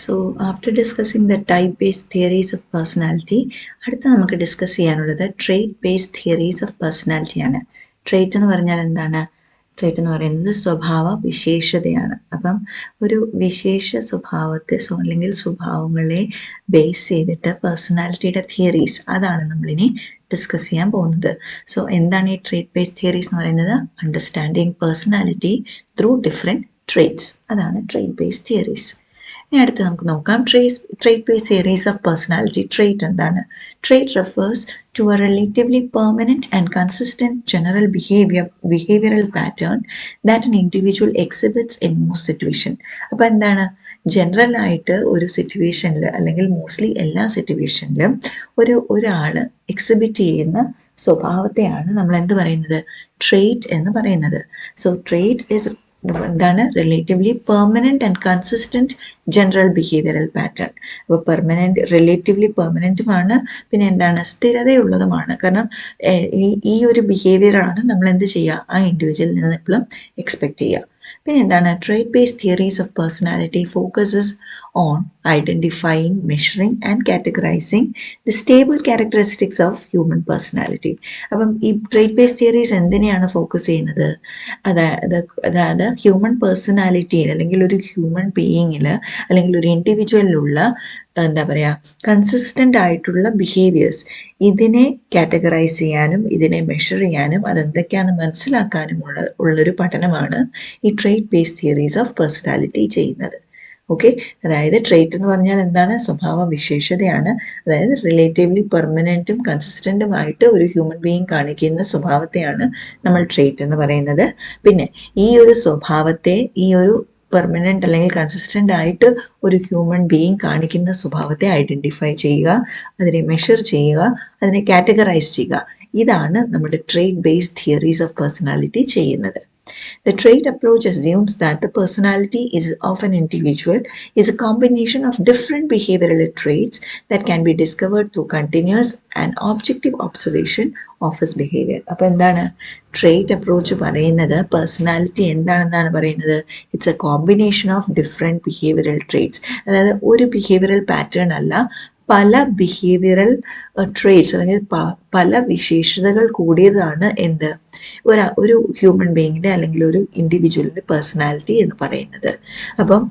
So after discussing the type based theories of personality, അടുത്ത നമുക്ക് discuss ചെയ്യാനുള്ളത് trait based theories of പേഴ്സണാലിറ്റിയാണ്. Trait എന്ന് പറഞ്ഞാൽ എന്താണ്? ട്രേറ്റ് എന്ന് പറയുന്നത് സ്വഭാവ വിശേഷതയാണ്. അപ്പം ഒരു വിശേഷ സ്വഭാവത്തെ അല്ലെങ്കിൽ സ്വഭാവങ്ങളെ ബേസ് ചെയ്തിട്ട് പേഴ്സണാലിറ്റിയുടെ തിയറീസ്, അതാണ് നമ്മളിനി ഡിസ്കസ് ചെയ്യാൻ പോകുന്നത്. സോ എന്താണ് ഈ ട്രേറ്റ് ബേസ്ഡ് തിയറീസ് എന്ന് പറയുന്നത്? Understanding personality through different traits, അതാണ് ട്രേറ്റ് ബേസ്ഡ് തിയറീസ്. ഇനി അടുത്ത് നമുക്ക് നോക്കാം trait based theories of personality. Trait എന്താണ്? Trait refers to a relatively permanent and consistent general behavioral pattern that an individual exhibits in most situation. അപ്പോൾ എന്താണ്? General ആയിട്ട് ഒരു സിറ്റുവേഷനിൽ അല്ലെങ്കിൽ മോസ്റ്റ്ലി എല്ലാ സിറ്റുവേഷനിലും ഒരാൾ എക്സിബിറ്റ് ചെയ്യുന്ന സ്വഭാവത്തെയാണ് നമ്മൾ എന്ത് പറയുന്നത്? ട്രേറ്റ് എന്ന് പറയുന്നത്. സോ ട്രേറ്റ് ഈസ് എന്താണ്? Relatively permanent and consistent general behavioural pattern. അപ്പോൾ റിലേറ്റീവ്ലി പെർമനൻറ്റുമാണ്, പിന്നെ എന്താണ്? സ്ഥിരതയുള്ളതുമാണ്. കാരണം ഈ ഒരു ബിഹേവിയറാണ് നമ്മൾ എന്ത് ചെയ്യുക? ആ ഇൻഡിവിജ്വലിൽ നിന്ന് എപ്പോഴും എക്സ്പെക്റ്റ് ചെയ്യുക. പിന്നെ എന്താണ്? Trait based theories of personality focuses on identifying, measuring and categorizing the stable characteristics of human personality. അപ്പം ഈ ട്രേറ്റ് ബേസ്ഡ് തിയറീസ് എന്തിനെയാണ് ഫോക്കസ് ചെയ്യുന്നത്? അതായത് ഹ്യൂമൻ പേഴ്സണാലിറ്റിയിൽ അല്ലെങ്കിൽ ഒരു ഹ്യൂമൻ ബീയിങ്ങിൽ അല്ലെങ്കിൽ ഒരു ഇൻഡിവിജ്വലിലുള്ള എന്താ പറയുക, കൺസിസ്റ്റൻ്റ് ആയിട്ടുള്ള ബിഹേവിയേഴ്സ്, ഇതിനെ കാറ്റഗറൈസ് ചെയ്യാനും ഇതിനെ മെഷർ ചെയ്യാനും അതെന്തൊക്കെയാണെന്ന് മനസ്സിലാക്കാനും ഉള്ളൊരു പഠനമാണ് ഈ trait based theories of personality ചെയ്യുന്നത്. ഓക്കെ, അതായത് ട്രേറ്റ് എന്ന് പറഞ്ഞാൽ എന്താണ്? സ്വഭാവ വിശേഷതയാണ്. അതായത് റിലേറ്റീവ്ലി പെർമനൻറ്റും കൺസിസ്റ്റൻറ്റുമായിട്ട് ഒരു ഹ്യൂമൻ ബീയിങ് കാണിക്കുന്ന സ്വഭാവത്തെയാണ് നമ്മൾ ട്രേറ്റ് എന്ന് പറയുന്നത്. പിന്നെ ഈ ഒരു സ്വഭാവത്തെ, ഈ ഒരു പെർമനൻറ്റ് അല്ലെങ്കിൽ കൺസിസ്റ്റൻ്റ് ആയിട്ട് ഒരു ഹ്യൂമൻ ബീയിങ് കാണിക്കുന്ന സ്വഭാവത്തെ ഐഡൻറ്റിഫൈ ചെയ്യുക, അതിനെ മെഷർ ചെയ്യുക, അതിനെ കാറ്റഗറൈസ് ചെയ്യുക. ഇതാണ് നമ്മുടെ trait based theories of personality ചെയ്യുന്നത്. The trait approach assumes that the personality of an individual is a combination of different behavioral traits that can be discovered through continuous and objective observation of his behavior. അപ്പോൾ എന്താണ് trait approach പറയുന്നത്? Personality എന്താണെന്നാണ് പറയുന്നത്? It's A combination of different behavioural traits. അതായത് ഒരു behavioural pattern അല്ല, പല behavioural traits അല്ലെങ്കിൽ പല വിശേഷതകൾ കൂടിയതാണ് എന്ത്? ഒരു ഹ്യൂമൻ ബീയിങ്ങിൻ്റെ അല്ലെങ്കിൽ ഒരു ഇൻഡിവിജ്വലിൻ്റെ പേഴ്സണാലിറ്റി എന്ന് പറയുന്നത്. അപ്പം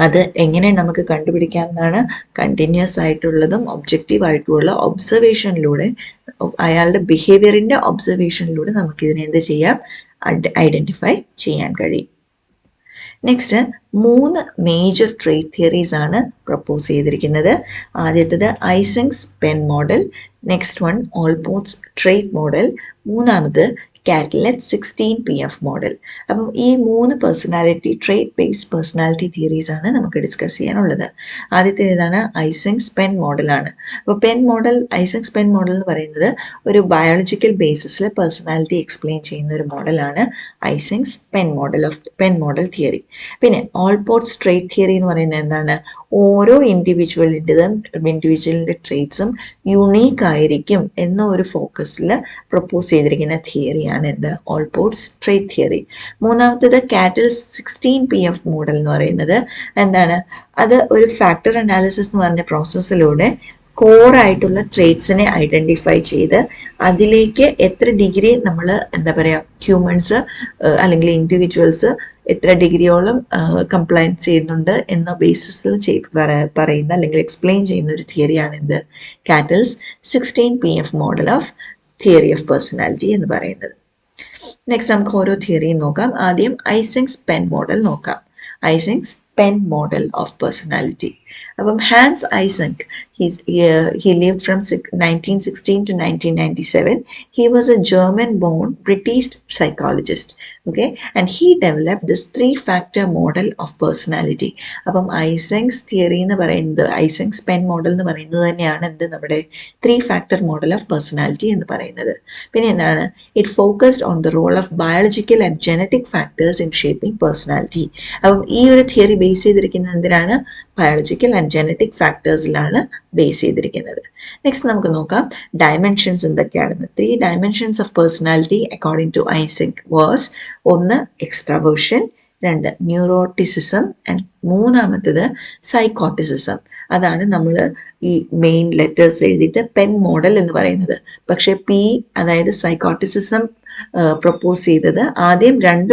അത് എങ്ങനെ നമുക്ക് കണ്ടുപിടിക്കാമെന്നാണ്? കണ്ടിന്യൂസ് ആയിട്ടുള്ളതും ഒബ്ജക്റ്റീവ് ആയിട്ടുള്ള ഒബ്സർവേഷനിലൂടെ, അയാളുടെ ബിഹേവിയറിൻ്റെ ഒബ്സർവേഷനിലൂടെ നമുക്കിതിനെ എന്ത് ചെയ്യാം? ഐഡൻറ്റിഫൈ ചെയ്യാൻ കഴിയും. നെക്സ്റ്റ് 3 മേജർ ട്രേറ്റ് തിയറീസ് ആണ് പ്രപ്പോസ് ചെയ്തിരിക്കുന്നത്. ആദ്യത്തേത് Eysenck's PEN model, next one Allport's trait model, മൂന്നാമത് കാറ്റ്ലെറ്റ് 16PF മോഡൽ. അപ്പം ഈ 3 ട്രേറ്റ് ബേസ്ഡ് പേഴ്സണാലിറ്റി തിയറീസ് ആണ് നമുക്ക് ഡിസ്കസ് ചെയ്യാനുള്ളത്. ആദ്യത്തെ ഏതാണ്? ഐസൻഗ്സ് പെൻ മോഡലാണ്. അപ്പോൾ ഐസൻഗ്സ് പെൻ മോഡൽ എന്ന് പറയുന്നത് ഒരു ബയോളജിക്കൽ ബേസിസിൽ പേഴ്സണാലിറ്റി എക്സ്പ്ലെയിൻ ചെയ്യുന്ന ഒരു മോഡലാണ് ഐസൻഗ്സ് പെൻ മോഡൽ തിയറി. പിന്നെ ഓൾപോർട്ട്സ് ട്രേറ്റ് തിയറി എന്ന് പറയുന്നത് എന്താണ്? ഓരോ ഇൻഡിവിജ്വലിൻ്റെ ട്രേറ്റ്സും യുണീക്ക് ആയിരിക്കും എന്ന ഒരു ഫോക്കസിൽ പ്രപ്പോസ് ചെയ്തിരിക്കുന്ന തിയറിയാണ് എന്ത്? ഓൾപോർട്ട്സ് ട്രേറ്റ് തിയറി. മൂന്നാമത്തേത് കാറ്റൽസ് 16PF മോഡൽ എന്ന് പറയുന്നത് എന്താണ്? അത് ഒരു ഫാക്ടർ അനാലിസിസ് എന്ന് പറഞ്ഞ പ്രോസസ്സിലൂടെ കോറായിട്ടുള്ള ട്രേറ്റ്സിനെ ഐഡൻറ്റിഫൈ ചെയ്ത് അതിലേക്ക് എത്ര ഡിഗ്രി നമ്മൾ എന്താ പറയുക, ഹ്യൂമൻസ് അല്ലെങ്കിൽ ഇൻഡിവിജ്വൽസ് എത്ര ഡിഗ്രിയോളം കംപ്ലൈൻറ്റ് ചെയ്യുന്നുണ്ട് എന്ന ബേസിസിൽ പറയുന്ന അല്ലെങ്കിൽ എക്സ്പ്ലെയിൻ ചെയ്യുന്ന ഒരു തിയറിയാണ് എന്ത്? Cattles 16PF model of theory of personality എന്ന് പറയുന്നത്. നെക്സ്റ്റ് നമുക്ക് ഓരോ തിയറിയും നോക്കാം. ആദ്യം ഐസൻഗ്സ് പെൻ മോഡൽ നോക്കാം. ഐസൻഗ്സ് പെൻ മോഡൽ ഓഫ് പേഴ്സണാലിറ്റി. അപ്പം Hans ഐസൻക്, he lived from 1916 to 1997. He was a German-born British psychologist. Okay, and he developed this 3-factor model of personality. അപ്പം ഐസൻഗ്സ് theory എന്ന് പറയുന്നത്, ഐസൻഗ്സ് പെൻ മോഡൽ എന്ന് പറയുന്നത് തന്നെയാണ് എന്ത്? നമ്മുടെ 3-factor മോഡൽ ഓഫ് പേഴ്സണാലിറ്റി എന്ന് പറയുന്നത്. പിന്നെ എന്താണ്? It focused on the role of biological and genetic factors in shaping personality. അപ്പം ഈ ഒരു തിയറി ബേസ് ചെയ്തിരിക്കുന്നത് എന്തിനാണ്? ബയോളജിക്കൽ ആൻഡ് ജനറ്റിക് ഫാക്ടേഴ്സിലാണ് ബേസ് ചെയ്തിരിക്കുന്നത്. നെക്സ്റ്റ് നമുക്ക് നോക്കാം ഡയമെൻഷൻസ് എന്തൊക്കെയാണെന്ന്. 3 dimensions of personality according to Eysenck was: ഒന്ന് എക്സ്ട്രാവേർഷൻ, രണ്ട് ന്യൂറോട്ടിസിസം ആൻഡ് മൂന്നാമത്തേത് സൈക്കോട്ടിസിസം. അതാണ് നമ്മൾ ഈ മെയിൻ ലെറ്റേഴ്സ് എഴുതിയിട്ട് പെൻ മോഡൽ എന്ന് പറയുന്നത്. പക്ഷെ പി അതായത് സൈക്കോട്ടിസിസം പ്രപ്പോസ് ചെയ്തത് ആദ്യം രണ്ട്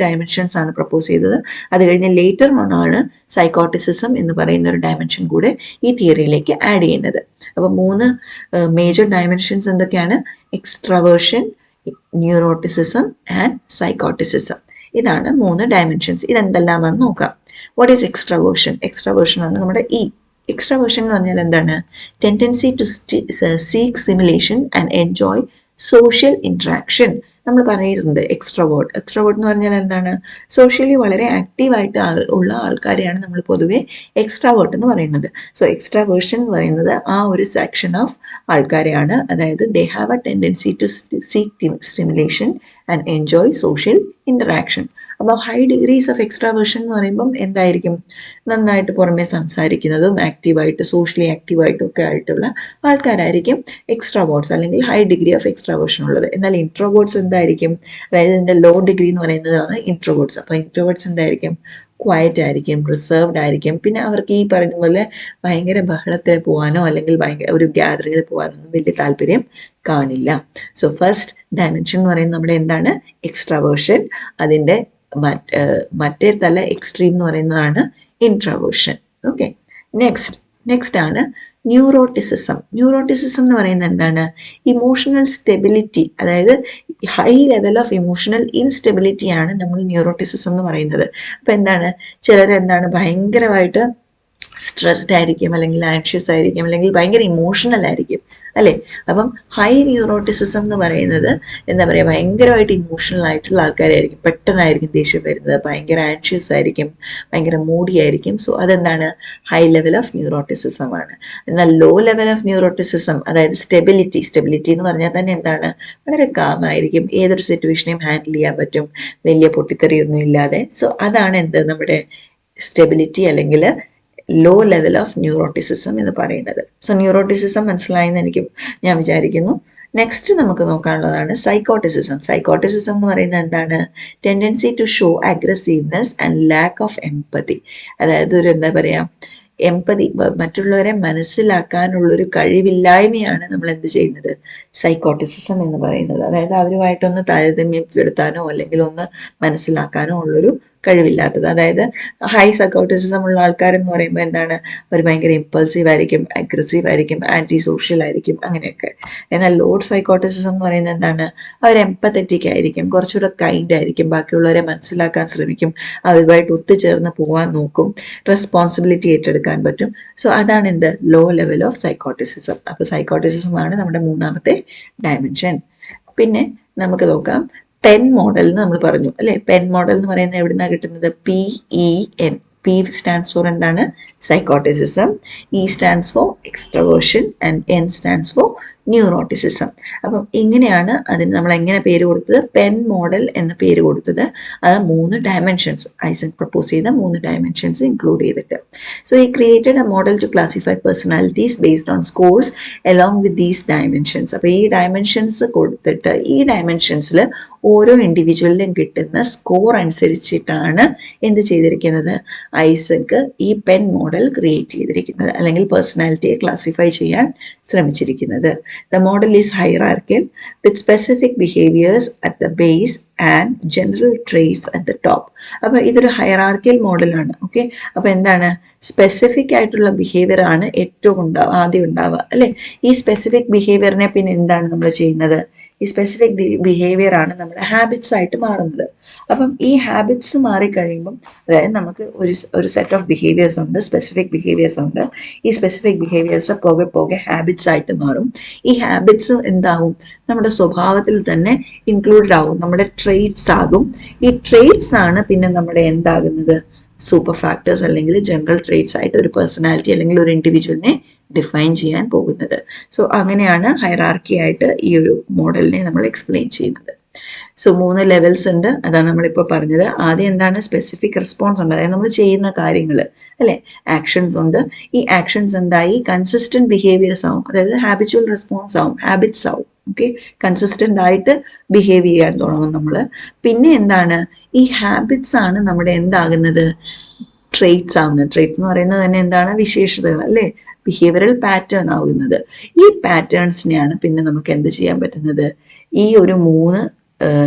ഡയമെൻഷൻസ് ആണ് പ്രപ്പോസ് ചെയ്തത്. അത് കഴിഞ്ഞ് ലേറ്റർ ആണ് സൈക്കോട്ടിസിസം എന്ന് പറയുന്ന ഒരു ഡയമെൻഷൻ കൂടെ ഈ തിയറിയിലേക്ക് ആഡ് ചെയ്യുന്നത്. അപ്പോൾ മൂന്ന് മേജർ ഡയമെൻഷൻസ് എന്തൊക്കെയാണ്? Extraversion, neuroticism and psychoticism. ഇതാണ് മൂന്ന് ഡയമെൻഷൻസ്. ഇതെന്തെല്ലാമാണെന്ന് നോക്കാം. What is extraversion? എക്സ്ട്രാവേർഷൻ ആണ് നമ്മുടെ എക്സ്ട്രാവേർഷൻ എന്ന് പറഞ്ഞാൽ എന്താണ്? Tendency to seek simulation and enjoy social interaction. നമ്മൾ പറഞ്ഞിട്ടുണ്ട് എക്സ്ട്രോവേർട്ട്. എക്സ്ട്രോവേർട്ട് എന്ന് പറഞ്ഞാൽ എന്താണ്? സോഷ്യലി വളരെ ആക്റ്റീവായിട്ട് ഉള്ള ആൾക്കാരെയാണ് നമ്മൾ പൊതുവെ എക്സ്ട്രാവേർട്ട് എന്ന് പറയുന്നത്. സോ എക്സ്ട്രാവേർഷൻ എന്ന് പറയുന്നത് ആ ഒരു സെക്ഷൻ ഓഫ് ആൾക്കാരെയാണ്. അതായത് they have a tendency to seek stimulation and enjoy social interaction. അപ്പോൾ ഹൈ ഡിഗ്രീസ് ഓഫ് എക്സ്ട്രാവേർഷൻ എന്ന് പറയുമ്പം എന്തായിരിക്കും? നന്നായിട്ട് പുറമെ സംസാരിക്കുന്നതും ആക്റ്റീവായിട്ട് സോഷ്യലി ആക്റ്റീവായിട്ടും ഒക്കെ ആയിട്ടുള്ള ആൾക്കാരായിരിക്കും എക്സ്ട്രാവേർട്സ്, അല്ലെങ്കിൽ ഹൈ ഡിഗ്രി ഓഫ് എക്സ്ട്രാവേർഷൻ ഉള്ളത്. എന്നാൽ ഇൻട്രോവേർട്സ് എന്തായിരിക്കും? അതായത് ഇതിൻ്റെ ലോ ഡിഗ്രി എന്ന് പറയുന്നതാണ് ഇൻട്രോവേർട്സ്. അപ്പോൾ ഇൻട്രോവേർട്സ് എന്തായിരിക്കും? ക്വയറ്റ് ആയിരിക്കും, റിസർവ്ഡ് ആയിരിക്കും. പിന്നെ അവർക്ക് ഈ പറഞ്ഞ പോലെ ഭയങ്കര ബഹളത്തിൽ പോകാനോ അല്ലെങ്കിൽ ഭയങ്കര ഒരു ഗ്യാതറിങ്ങിൽ പോകാനോ ഒന്നും വലിയ താല്പര്യം കാണില്ല. സോ ഫസ്റ്റ് ഡയമെൻഷൻ എന്ന് പറയുന്നത് നമ്മുടെ എന്താണ്? എക്സ്ട്രാവേർഷൻ. അതിൻ്റെ മറ്റേ തല എക്സ്ട്രീം എന്ന് പറയുന്നതാണ് ഇൻട്രോവേർഷൻ. ഓക്കെ, നെക്സ്റ്റ് ആണ് ന്യൂറോട്ടിസിസം. ന്യൂറോട്ടിസിസം എന്ന് പറയുന്നത് എന്താണ്? ഇമോഷണൽ സ്റ്റെബിലിറ്റി, അതായത് ഹൈ ലെവൽ ഓഫ് ഇമോഷണൽ ഇൻസ്റ്റെബിലിറ്റിയാണ് നമ്മൾ ന്യൂറോട്ടിസിസം എന്ന് പറയുന്നത്. അപ്പം എന്താണ്? ചിലരെന്താണ് ഭയങ്കരമായിട്ട് സ്ട്രെസ്ഡ് ആയിരിക്കും, അല്ലെങ്കിൽ ആൻഷ്യസ് ആയിരിക്കും, അല്ലെങ്കിൽ ഭയങ്കര ഇമോഷണൽ ആയിരിക്കും, അല്ലേ? അപ്പം ഹൈ ന്യൂറോട്ടിസിസം എന്ന് പറയുന്നത് എന്താ പറയുക, ഭയങ്കരമായിട്ട് ഇമോഷണൽ ആയിട്ടുള്ള ആൾക്കാരായിരിക്കും. പെട്ടെന്നായിരിക്കും ദേഷ്യം വരുന്നത്, ഭയങ്കര ആൻഷ്യസ് ആയിരിക്കും, ഭയങ്കര മൂഡി ആയിരിക്കും. സോ അതെന്താണ്? ഹൈ ലെവൽ ഓഫ് ന്യൂറോട്ടിസിസം ആണ്. എന്നാൽ ലോ ലെവൽ ഓഫ് ന്യൂറോട്ടിസിസം, അതായത് സ്റ്റെബിലിറ്റി എന്ന് പറഞ്ഞാൽ തന്നെ എന്താണ്? വളരെ കാമായിരിക്കും, ഏതൊരു സിറ്റുവേഷനെയും ഹാൻഡിൽ ചെയ്യാൻ പറ്റും, വലിയ പൊട്ടിത്തെറിയൊന്നും ഇല്ലാതെ. സോ അതാണ് എന്ത്? നമ്മുടെ സ്റ്റെബിലിറ്റി അല്ലെങ്കിൽ ലോ ലെവൽ ഓഫ് ന്യൂറോട്ടിസിസം എന്ന് പറയുന്നത്. സോ ന്യൂറോട്ടിസിസം മനസ്സിലായെന്ന് ഞാൻ വിചാരിക്കുന്നു. നെക്സ്റ്റ് നമുക്ക് നോക്കാനുള്ളതാണ് സൈക്കോട്ടിസിസം. സൈക്കോട്ടിസിസം എന്ന് പറയുന്നത് എന്താണ്? Tendency to show aggressiveness and lack of empathy. അതായത് ഒരു എന്താ പറയുക, എംപതി, മറ്റുള്ളവരെ മനസ്സിലാക്കാനുള്ളൊരു കഴിവില്ലായ്മയാണ് നമ്മൾ എന്ത് ചെയ്യുന്നത്? സൈക്കോട്ടിസിസം എന്ന് പറയുന്നത്. അതായത് അവരുമായിട്ടൊന്ന് താരതമ്യപ്പെടുത്താനോ അല്ലെങ്കിൽ ഒന്ന് മനസ്സിലാക്കാനോ ഉള്ളൊരു കഴിവില്ലാത്തത്. അതായത് ഹൈ സൈക്കോട്ടിസിസം ഉള്ള ആൾക്കാരെന്ന് പറയുമ്പോൾ എന്താണ്? അവർ ഭയങ്കര ഇമ്പൾസീവ് ആയിരിക്കും, അഗ്രസീവ് ആയിരിക്കും, ആൻറ്റി സോഷ്യൽ ആയിരിക്കും, അങ്ങനെയൊക്കെ. എന്നാൽ ലോ സൈക്കോട്ടിസിസം എന്ന് പറയുന്നത് എന്താണ്? അവർ എംപത്തറ്റിക് ആയിരിക്കും, കുറച്ചുകൂടെ കൈൻഡ് ആയിരിക്കും, ബാക്കിയുള്ളവരെ മനസ്സിലാക്കാൻ ശ്രമിക്കും, അവരുമായിട്ട് ഒത്തുചേർന്ന് പോകാൻ നോക്കും, റെസ്പോൺസിബിലിറ്റി ഏറ്റെടുക്കാൻ പറ്റും. സോ അതാണ് എന്ത്? Low level of psychoticism. അപ്പോൾ സൈക്കോട്ടിസിസം ആണ് നമ്മുടെ മൂന്നാമത്തെ ഡയമെൻഷൻ. പിന്നെ നമുക്ക് നോക്കാം പെൻ മോഡൽ എന്ന് നമ്മൾ പറഞ്ഞു, അല്ലെ? പെൻ മോഡൽ എന്ന് പറയുന്നത് എവിടുന്നാണ് കിട്ടുന്നത്? PEN. P stands for എന്താണ്? സൈക്കോട്ടിസിസം. E stands for extroversion and N stands for neuroticism. അപ്പം ഇങ്ങനെയാണ് അതിന് നമ്മൾ എങ്ങനെ പേര് കൊടുത്തത്? പെൻ മോഡൽ എന്ന പേര് കൊടുത്തത്. അത് 3 ഡയമെൻഷൻസ്, ഐസക് പ്രപ്പോസ് ചെയ്ത 3 ഡയമെൻഷൻസ് ഇൻക്ലൂഡ് ചെയ്തിട്ട്. So he created a model to classify personalities based on scores along with these dimensions. അപ്പോൾ ഈ ഡയമെൻഷൻസ് കൊടുത്തിട്ട് ഈ ഡയമെൻഷൻസിൽ ഓരോ ഇൻഡിവിജ്വലിനും കിട്ടുന്ന സ്കോർ അനുസരിച്ചിട്ടാണ് എന്ത് ചെയ്തിരിക്കുന്നത്? ഐസക് ഈ പെൻ മോഡൽ ക്രിയേറ്റ് ചെയ്തിരിക്കുന്നത്, അല്ലെങ്കിൽ പേഴ്സണാലിറ്റിയെ ക്ലാസിഫൈ ചെയ്യാൻ ശ്രമിച്ചിരിക്കുന്നത്. The model is hierarchical with specific behaviors at the base and general traits at the top. അപ്പോൾ ഇതൊരു ഹൈറാർക്കിയൽ മോഡലാണ്. ഓക്കെ, അപ്പോൾ എന്താണ്? സ്പെസിഫിക് ആയിട്ടുള്ള ബിഹേവിയർ ആണ് ഏറ്റവും ആദ്യം ഉണ്ടാവുക, അല്ലേ? ഈ സ്പെസിഫിക് ബിഹേവിയറിനെ പിന്നെ എന്താണ് നമ്മൾ ചെയ്യുന്നത്? ഈ സ്പെസിഫിക് ബിഹേവിയർ ആണ് നമ്മുടെ ഹാബിറ്റ്സ് ആയിട്ട് മാറുന്നത്. അപ്പം ഈ ഹാബിറ്റ്സ് മാറിക്കഴിയുമ്പം, അതായത് നമുക്ക് ഒരു സെറ്റ് ഓഫ് ബിഹേവിയേഴ്സ് ഉണ്ട്, സ്പെസിഫിക് ബിഹേവിയേഴ്സ് ഉണ്ട്. ഈ സ്പെസിഫിക് ബിഹേവിയേഴ്സ് പോകെ ഹാബിറ്റ്സ് ആയിട്ട് മാറും. ഈ ഹാബിറ്റ്സ് എന്താവും? നമ്മുടെ സ്വഭാവത്തിൽ തന്നെ ഇൻക്ലൂഡഡ് ആവും, നമ്മുടെ ട്രെയ്റ്റ്സ് ആകും. ഈ ട്രെയ്റ്റ്സ് ആണ് പിന്നെ നമ്മുടെ എന്താകുന്നത്? സൂപ്പർ ഫാക്ടേഴ്സ് അല്ലെങ്കിൽ ജനറൽ ട്രെയ്റ്റ്സ് ആയിട്ട് ഒരു പേഴ്സണാലിറ്റി അല്ലെങ്കിൽ ഒരു ഇൻഡിവിജ്വലിനെ ഡിഫൈൻ ചെയ്യാൻ പോകുന്നത്. സോ അങ്ങനെയാണ് ഹൈറാർക്കി ആയിട്ട് ഈ ഒരു മോഡലിനെ നമ്മൾ എക്സ്പ്ലെയിൻ ചെയ്യുന്നത്. സോ 3 ലെവൽസ് ഉണ്ട്. അതാണ് നമ്മളിപ്പോൾ പറഞ്ഞത്. ആദ്യം എന്താണ്? സ്പെസിഫിക് റെസ്പോൺസ് ഉണ്ട്, അതായത് നമ്മൾ ചെയ്യുന്ന കാര്യങ്ങൾ അല്ലെ, ആക്ഷൻസ് ഉണ്ട്. ഈ ആക്ഷൻസ് എന്തായി? കൺസിസ്റ്റന്റ് ബിഹേവിയേഴ്സ് ആവും, അതായത് ഹാബിച്വൽ റെസ്പോൺസ് ആവും, ഹാബിറ്റ്സ് ആവും. ഓക്കെ, കൺസിസ്റ്റന്റ് ആയിട്ട് ബിഹേവ് ചെയ്യാൻ തുടങ്ങും നമ്മൾ. പിന്നെ എന്താണ്? ഈ ഹാബിറ്റ്സ് ആണ് നമ്മുടെ എന്താകുന്നത്? ട്രെയ്റ്റ്സ് ആവുന്നത്. ട്രെയ്റ്റ് എന്ന് പറയുന്നത് തന്നെ എന്താണ്? വിശേഷതകൾ അല്ലേ, ബിഹേവിയറൽ പാറ്റേൺ ആവുന്നത്. ഈ പാറ്റേൺസിനെയാണ് പിന്നെ നമുക്ക് എന്ത് ചെയ്യാൻ പറ്റുന്നത്? ഈ ഒരു 3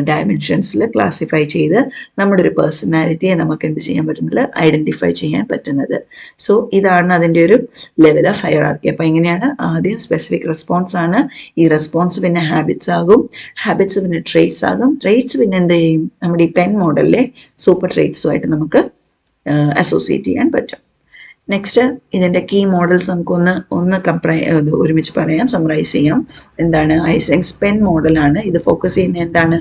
ഡയമെൻഷൻസിൽ ക്ലാസിഫൈ ചെയ്ത് നമ്മുടെ ഒരു പേഴ്സണാലിറ്റിയെ നമുക്ക് എന്ത് ചെയ്യാൻ പറ്റുന്നത്? ഐഡന്റിഫൈ ചെയ്യാൻ പറ്റുന്നത്. സോ ഇതാണ് അതിൻ്റെ ഒരു ലെവൽ ഓഫ് ഹയറാർക്കി. അപ്പോൾ എങ്ങനെയാണ്? ആദ്യം സ്പെസിഫിക് റെസ്പോൺസ് ആണ്, ഈ റെസ്പോൺസ് പിന്നെ ഹാബിറ്റ്സ് ആകും, ഹാബിറ്റ്സ് പിന്നെ ട്രെയ്റ്റ്സ് ആകും, ട്രെയ്റ്റ്സ് പിന്നെ എന്ത് ചെയ്യും? നമ്മുടെ ഈ പെൻ മോഡലിലെ സൂപ്പർ ട്രെയ്റ്റ്സുമായിട്ട് നമുക്ക് അസോസിയേറ്റ് ചെയ്യാൻ പറ്റും. നെക്സ്റ്റ് ഇതിൻ്റെ കീ മോഡൽസ് നമുക്കൊന്ന് ഒരുമിച്ച് പറയാം, സമ്മറൈസ് ചെയ്യാം. എന്താണ്? ഐസെങ്സ് പെൻ മോഡലാണ്. ഇത് ഫോക്കസ് ചെയ്യുന്ന എന്താണ്?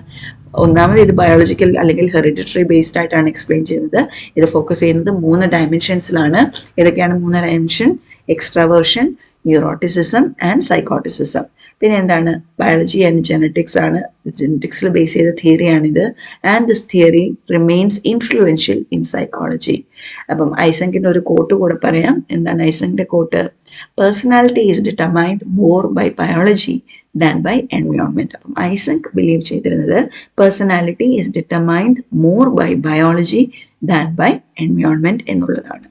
ഒന്നാമത് ഇത് ബയോളജിക്കൽ അല്ലെങ്കിൽ ഹെറിഡിറ്ററി ബേസ്ഡ് ആയിട്ടാണ് എക്സ്പ്ലെയിൻ ചെയ്യുന്നത്. ഇത് ഫോക്കസ് ചെയ്യുന്നത് 3 ഡയമെൻഷൻസിലാണ്. ഏതൊക്കെയാണ് 3 dimension? Extraversion, neuroticism and psychoticism. പിന്നെ എന്താണ്? ബയോളജി ആൻഡ് ജെനറ്റിക്സ് ആണ്. ജെനറ്റിക്സിൽ ബേസ് ചെയ്ത തിയറിയാണിത്. And this theory remains influential in psychology. അപ്പം ഐസങ്കിന്റെ ഒരു കോട്ട് കൂടെ പറയാം. എന്താണ് ഐസങ്കിന്റെ quote? Personality is determined more by biology than by environment. അപ്പം ഐസങ്ക് ബിലീവ് ചെയ്തിരുന്നത് personality is determined more by biology than by environment എന്നുള്ളതാണ്.